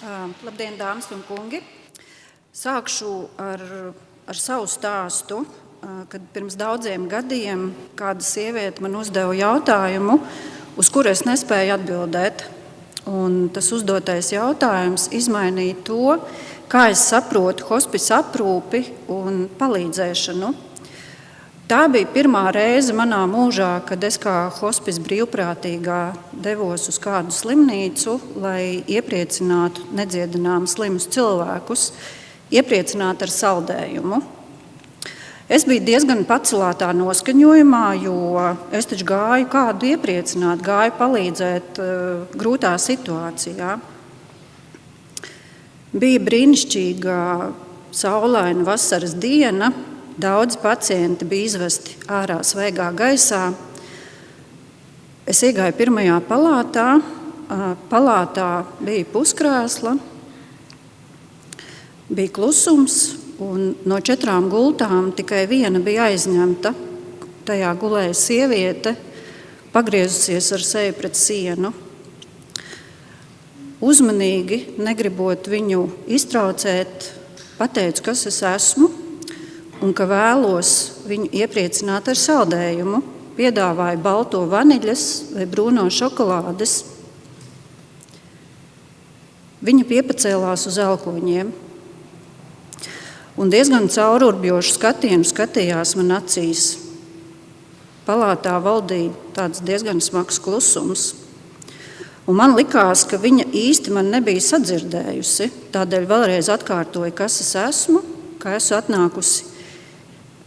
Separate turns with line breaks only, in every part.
Labdien, dāmas un kungi! Sākšu ar savu stāstu, kad pirms daudziem gadiem kāda sieviete man uzdeva jautājumu, uz kuru es nespēju atbildēt. Un tas uzdotais jautājums izmainīja to, kā es saprotu hospice aprūpi un palīdzēšanu. Tā bija pirmā reize manā mūžā, kad es kā hospice brīvprātīgā devos uz kādu slimnīcu, lai iepriecinātu nedziedināmi slimus cilvēkus, iepriecinātu ar saldējumu. Es biju diezgan pacelātā noskaņojumā, jo es taču gāju kādu iepriecināt, gāju palīdzēt grūtā situācijā. Bija brīnišķīga saulaina vasaras diena. Daudzi pacienti bija izvesti ārā svaigā gaisā. Es iegāju pirmajā palātā. Palātā bija puskrēsla, bija klusums, un no 4 gultām tikai viena bija aizņemta. Tajā gulēja sieviete, pagriezusies ar seju pret sienu. Uzmanīgi, negribot viņu iztraucēt, pateicu, kas es esmu, un ka vēlos viņu iepriecināt ar saldējumu. Piedāvāju balto vaniļas vai brūno šokolādes. Viņa piepacēlās uz elkoņiem un diezgan caururbjošu skatienu skatījās man acīs. Palātā valdīja tāds diezgan smags klusums. Un man likās, ka viņa īsti man nebija sadzirdējusi. Tādēļ vēlreiz atkārtoju, kas es esmu, ka esmu atnākusi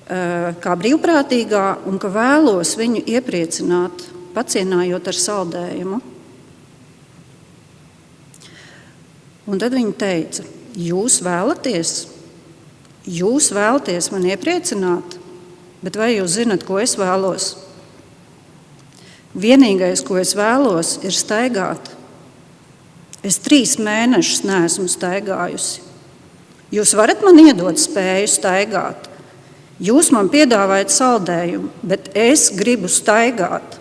kā brīvprātīgā un ka vēlos viņu iepriecināt, pacienājot ar saldējumu. Un tad viņa teica, jūs vēlaties mani iepriecināt, bet vai jūs zinat, ko es vēlos? Vienīgais, ko es vēlos, ir staigāt. Es 3 mēnešus neesmu staigājusi. Jūs varat man iedot spēju staigāt? Jūs man piedāvājat saldējumu, bet es gribu staigāt.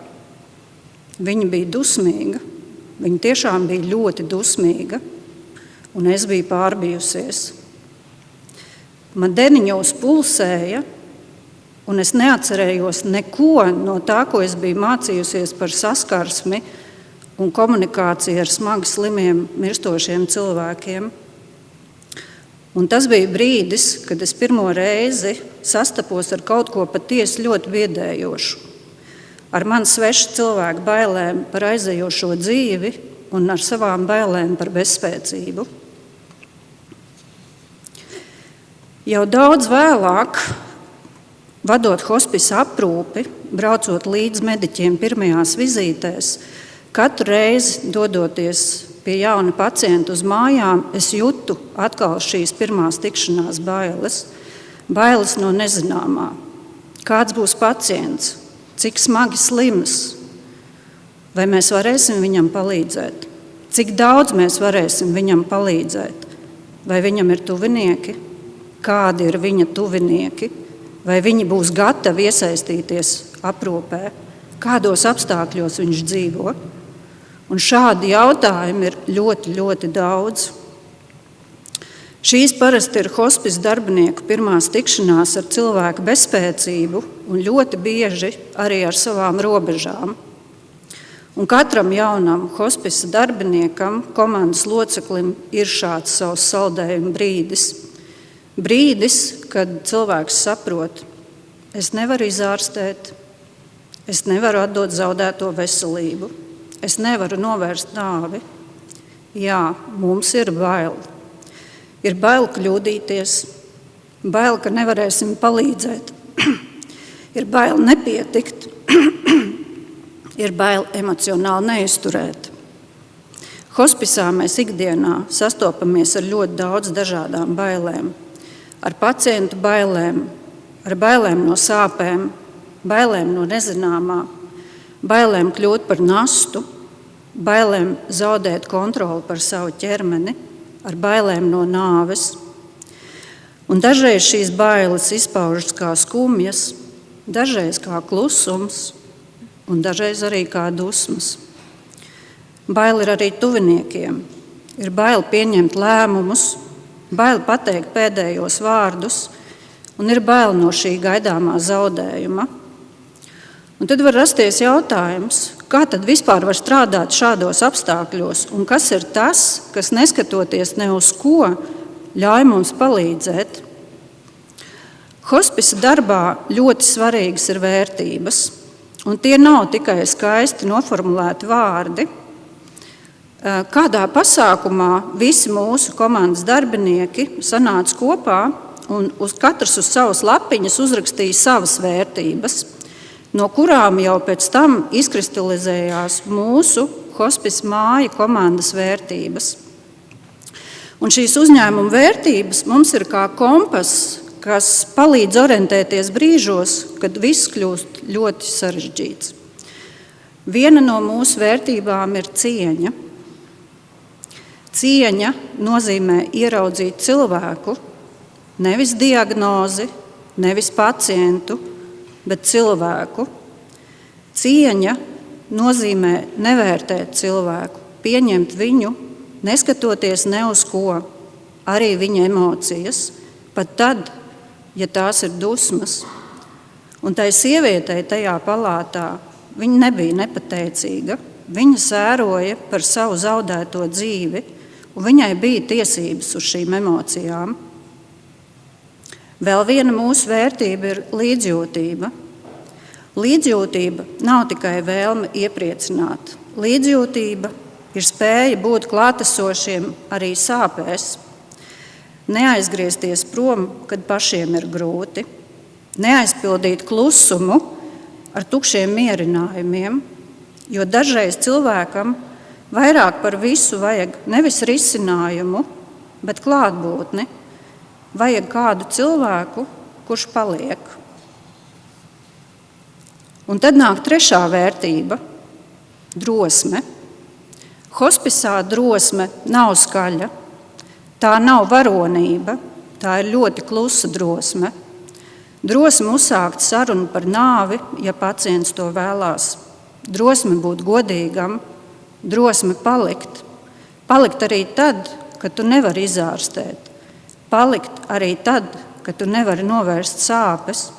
Viņa bija dusmīga. Viņa tiešām bija ļoti dusmīga, un es biju pārbijusies. Man deniņos pulsēja, un es neatcerējos neko no tā, ko es biju mācījusies par saskarsmi un komunikāciju ar smagi slimiem, mirstošiem cilvēkiem. Un tas bija brīdis, kad es pirmo reizi sastapos ar kaut ko patiesi ļoti biedējošu. Ar man svešu cilvēku bailēm par aizejošo dzīvi un ar savām bailēm par bezspēcību. Jau daudz vēlāk, vadot hospice aprūpi, braucot līdz mediķiem pirmajās vizītēs, katru reizi dodoties pie jauna pacienta uz mājām, es jūtu atkal šīs pirmās tikšanās bailes. Bailes no nezināmā. Kāds būs pacients? Cik smagi slims? Vai mēs varēsim viņam palīdzēt? Cik daudz mēs varēsim viņam palīdzēt? Vai viņam ir tuvinieki? Kādi ir viņa tuvinieki? Vai viņi būs gatavi iesaistīties aprūpē? Kādos apstākļos viņš dzīvo? Un šādi jautājumi ir ļoti, ļoti daudz. Šīs parasti ir hospice darbinieku pirmās tikšanās ar cilvēku bezspēcību un ļoti bieži arī ar savām robežām. Un katram jaunam hospice darbiniekam, komandas loceklim ir šāds savs saldējuma brīdis. Brīdis, kad cilvēks saprot, es nevaru izārstēt, es nevaru atdot zaudēto veselību. Es nevaru novērst nāvi. Jā, mums ir bail. Ir bail kļūdīties, bail, ka nevarēsim palīdzēt. Ir bail nepietikt, ir bail emocionāli neizturēt. Hospicā mēs ikdienā sastopamies ar ļoti daudz dažādām bailēm. Ar pacientu bailēm, ar bailēm no sāpēm, bailēm no nezināmā, bailēm kļūt par nastu, bailēm zaudēt kontroli par savu ķermeni, ar bailēm no nāves. Un dažreiz šīs bailes izpaužas kā skumjas, dažreiz kā klusums un dažreiz arī kā dusmas. Bail ir arī tuviniekiem. ir bail pieņemt lēmumus, bail pateikt pēdējos vārdus un ir bail no šī gaidāmā zaudējuma. Un tad var rasties jautājums, kā tad vispār var strādāt šādos apstākļos un kas ir tas, kas neskatoties ne uz ko, ļauj mums palīdzēt. Hospisa darbā ļoti svarīgas ir vērtības, un tie nav tikai skaisti noformulēti vārdi. Kādā pasākumā visi mūsu komandas darbinieki sanāca kopā un katrs uz savas lapiņas uzrakstīja savas vērtības, no kurām jau pēc tam izkristalizējās mūsu hospisa māju komandas vērtības. Un šīs uzņēmuma vērtības mums ir kā kompass, kas palīdz orientēties brīžos, kad viss kļūst ļoti sarežģīts. Viena no mūsu vērtībām ir cieņa. Cieņa nozīmē ieraudzīt cilvēku, nevis diagnozi, nevis pacientu, bet cilvēku. Cieņa nozīmē nevērtēt cilvēku, pieņemt viņu, neskatoties ne uz ko, arī viņa emocijas, pat tad, ja tās ir dusmas. Un tai sievietei tajā palātā viņa nebija nepateicīga, viņa sēroja par savu zaudēto dzīvi, un viņai bija tiesības uz šīm emocijām. Vēl viena mūsu vērtība ir līdzjūtība. Līdzjūtība nav tikai vēlme iepriecināt. Līdzjūtība ir spēja būt klātesošiem arī sāpēs, neaizgriezties prom, kad pašiem ir grūti, neaizpildīt klusumu ar tukšiem mierinājumiem, jo dažreiz cilvēkam vairāk par visu vajag nevis risinājumu, bet klātbūtni. Vajag kādu cilvēku, kurš paliek. Un tad nāk trešā vērtība – drosme. Hospisā drosme nav skaļa, tā nav varonība, tā ir ļoti klusa drosme. Drosme uzsākt sarunu par nāvi, ja pacients to vēlās. Drosme būt godīgam, drosme palikt. Palikt arī tad, kad tu nevari izārstēt. Palikt arī tad, kad tu nevari novērst sāpes.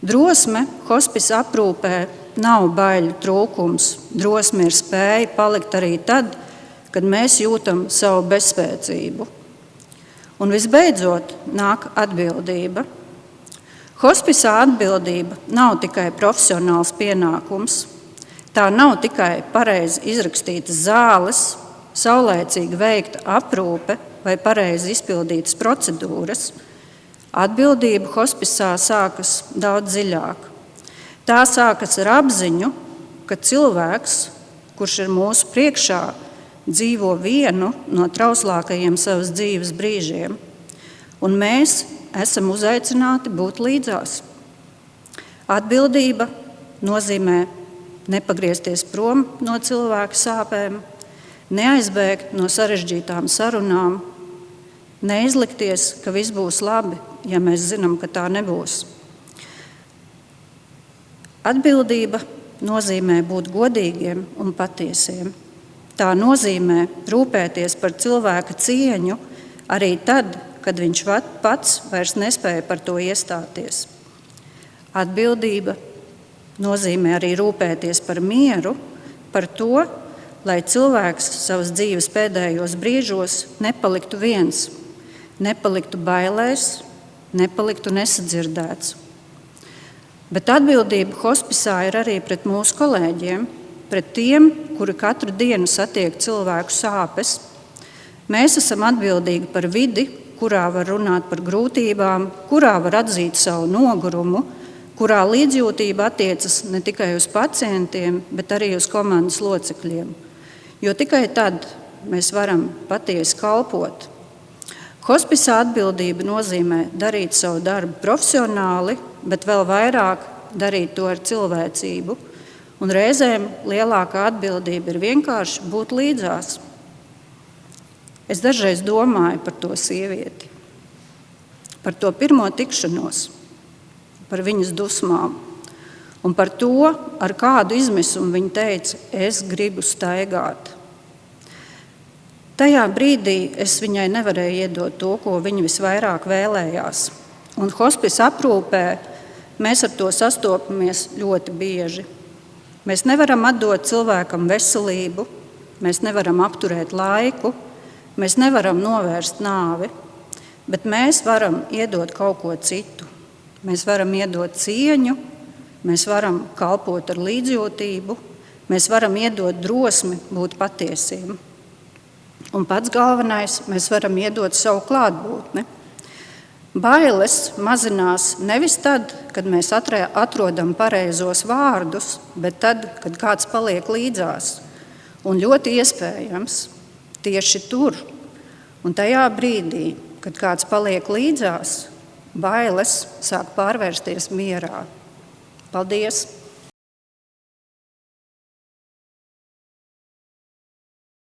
Drosme hospisa aprūpē nav baiļu trūkums. Drosme ir spēja palikt arī tad, kad mēs jūtam savu bezspēcību. Un visbeidzot nāk atbildība. Hospisā atbildība nav tikai profesionāls pienākums. Tā nav tikai pareizi izrakstītas zāles, saulēcīgi veikta aprūpe vai pareizi izpildītas procedūras. Atbildība hospisā sākas daudz dziļāk. Tā sākas ar apziņu, ka cilvēks, kurš ir mūsu priekšā, dzīvo vienu no trauslākajiem savas dzīves brīžiem, un mēs esam uzaicināti būt līdzās. Atbildība nozīmē nepagriezties prom no cilvēka sāpēm, neaizbēgt no sarežģītām sarunām, neizlikties, ka viss būs labi, ja mēs zinām, ka tā nebūs. Atbildība nozīmē būt godīgiem un patiesiem. Tā nozīmē rūpēties par cilvēka cieņu arī tad, kad viņš pats vairs nespēja par to iestāties. Atbildība nozīmē arī rūpēties par mieru, par to, lai cilvēks savas dzīves pēdējos brīžos nepaliktu viens, nepaliktu bailēs, nepaliktu nesadzirdēts. Bet atbildība hospisā ir arī pret mūsu kolēģiem, pret tiem, kuri katru dienu satiek cilvēku sāpes. Mēs esam atbildīgi par vidi, kurā var runāt par grūtībām, kurā var atzīt savu nogurumu, kurā līdzjūtība attiecas ne tikai uz pacientiem, bet arī uz komandas locekļiem. Jo tikai tad mēs varam patiesi kalpot. Hospisā atbildība nozīmē darīt savu darbu profesionāli, bet vēl vairāk darīt to ar cilvēcību. Un reizēm lielākā atbildība ir vienkārši būt līdzās. Es dažreiz domāju par to sievieti, par to pirmo tikšanos, par viņas dusmām un par to, ar kādu izmisumu viņa teica, es gribu staigāt. Tajā brīdī es viņai nevarēju iedot to, ko viņa visvairāk vēlējās. Un hospisa aprūpē mēs ar to sastopamies ļoti bieži. Mēs nevaram atdot cilvēkam veselību, mēs nevaram apturēt laiku, mēs nevaram novērst nāvi, bet mēs varam iedot kaut ko citu. Mēs varam iedot cieņu, mēs varam kalpot ar līdzjūtību, mēs varam iedot drosmi būt patiesiem. Un pats galvenais, mēs varam iedot savu klātbūtni. Bailes mazinās nevis tad, kad mēs atrodam pareizos vārdus, bet tad, kad kāds paliek līdzās. Un ļoti iespējams tieši tur un tajā brīdī, kad kāds paliek līdzās, bailes sāk pārvērsties mierā. Paldies!